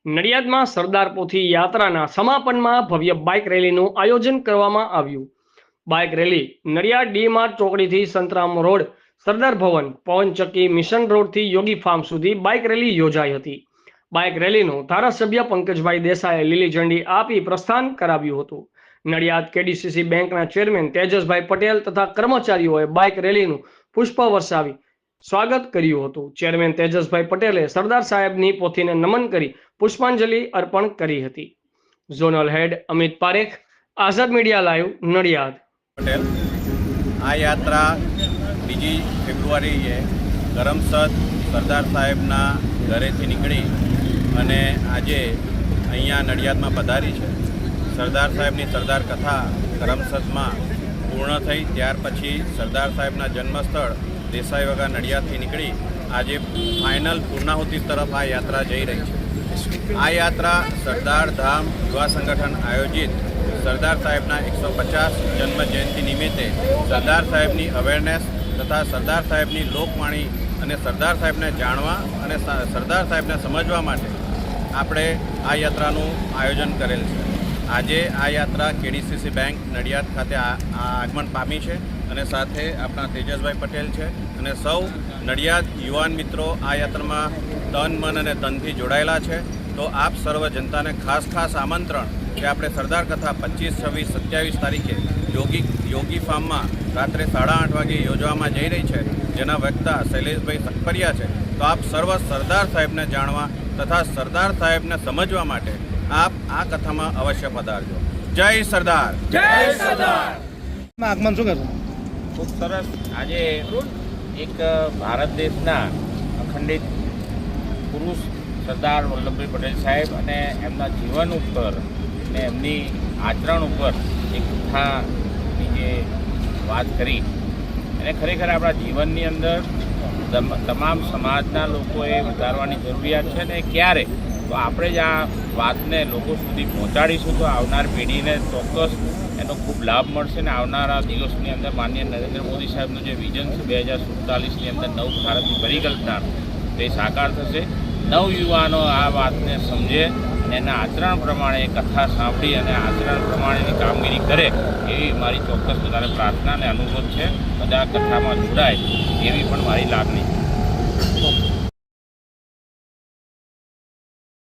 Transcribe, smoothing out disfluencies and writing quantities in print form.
નડિયાદમાં સરદાર પોથી યાત્રાના સમાપનમાં ભવ્ય બાઇક રેલીનું આયોજન કરવામાં આવ્યું. Bike rally Nadiad D Mart ચોકડીથી સંતરામ રોડ, સરદાર ભવન, પવનચક્કી, મિશન રોડથી યોગી ફાર્મ સુધી બાઇક રેલી યોજાઈ હતી. બાઇક રેલીનું ધારાસભ્ય પંકજભાઈ દેસાઈએ લીલી ઝંડી આપી પ્રસ્થાન કરાવ્યું હતું. નડિયાદ કેડીસીસી બેંકના ચેરમેન તેજસભાઈ પટેલ તથા કર્મચારીઓએ બાઇક રેલીનું પુષ્પ વર્ષાવી સ્વાગત કર્યું હતું. ચેરમેન તેજસભાઈ પટેલે સરદાર સાહેબની પોથીને નમન કરી પુષ્પાંજલિ અર્પણ કરી હતી. ઝોનલ હેડ અમિત પારેખ, આઝાદ મીડિયા લાઈવ, નડિયાદ. પટેલ આ યાત્રા 2 ફેબ્રુઆરીએ કરમસદ સરદાર સાહેબના ઘરેથી નીકળી અને આજે અહીંયા નડિયાદમાં પધારી છે. સરદાર સાહેબની સરદાર કથા કરમસદમાં પૂર્ણ થઈ ત્યાર પછી સરદાર સાહેબના જન્મસ્થળ દેસાઈ વગા નડિયાદથી નીકળી આજે ફાઇનલ પૂર્ણાહુતિ તરફ આ યાત્રા જઈ રહી છે. આ યાત્રા સરદાર ધામ યુવા સંગઠન આયોજિત સરદાર સાહેબના 150 જન્મ જયંતિ નિમિત્તે સરદાર સાહેબની અવેરનેસ તથા સરદાર સાહેબની લોકવાણી અને સરદાર સાહેબને જાણવા અને સરદાર સાહેબને સમજવા માટે આપણે આ યાત્રાનું આયોજન કરેલ છે. આજે આ યાત્રા કેડીસીસી બેંક નડિયાદ ખાતે આગમન પામી છે અને સાથે આપણા તેજસભાઈ પટેલ છે અને સૌ નડિયાદ યુવાન મિત્રો આ યાત્રામાં તન, મન અને ધનથી જોડાયેલા છે. તો આપ સર્વ જનતાને ખાસ આમંત્રણ કે આપણે સરદાર કથા 25, 26, 27 તારીખે યોગી ફાર્મમાં રાત્રે 8:30 વાગે યોજવામાં જઈ રહી છે, જેના વક્તા શૈલેષભાઈ સખપરિયા છે. તો આપ સર્વ સરદાર સાહેબને જાણવા તથા સરદાર સાહેબને સમજવા માટે આપ આ કથામાં અવશ્ય પધારજો. જય સરદાર, જય સરદાર. આગમન શું કરશો? ખૂબ સરસ. આજે એક ભારત દેશના અખંડિત પુરુષ સરદાર વલ્લભભાઈ પટેલ સાહેબ અને એમના જીવન ઉપર અને એમની આચરણ ઉપર એક કથાની જે વાત કરી એને ખરેખર આપણા જીવનની અંદર તમામ સમાજના લોકોએ ઉતારવાની જરૂરિયાત છે. ને ક્યારે તો આપણે જ આ વાતને લોકો સુધી પહોંચાડીશું તો આવનાર પેઢીને ચોક્કસ એનો ખૂબ લાભ મળશે. ને આવનારા દિવસની અંદર માનનીય નરેન્દ્ર મોદી સાહેબનું જે વિઝન છે 2047ની અંદર નવ ભારતની પરિકલ્પના તે સાકાર થશે. નવયુવાનો આ વાતને સમજે અને એના આચરણ પ્રમાણે કથા સાંભળી અને આચરણ પ્રમાણેની કામગીરી કરે એવી મારી ચોક્કસ બધાને પ્રાર્થના અને અનુરોધ છે. બધા કથામાં જોડાય એવી પણ મારી લાગણી છે.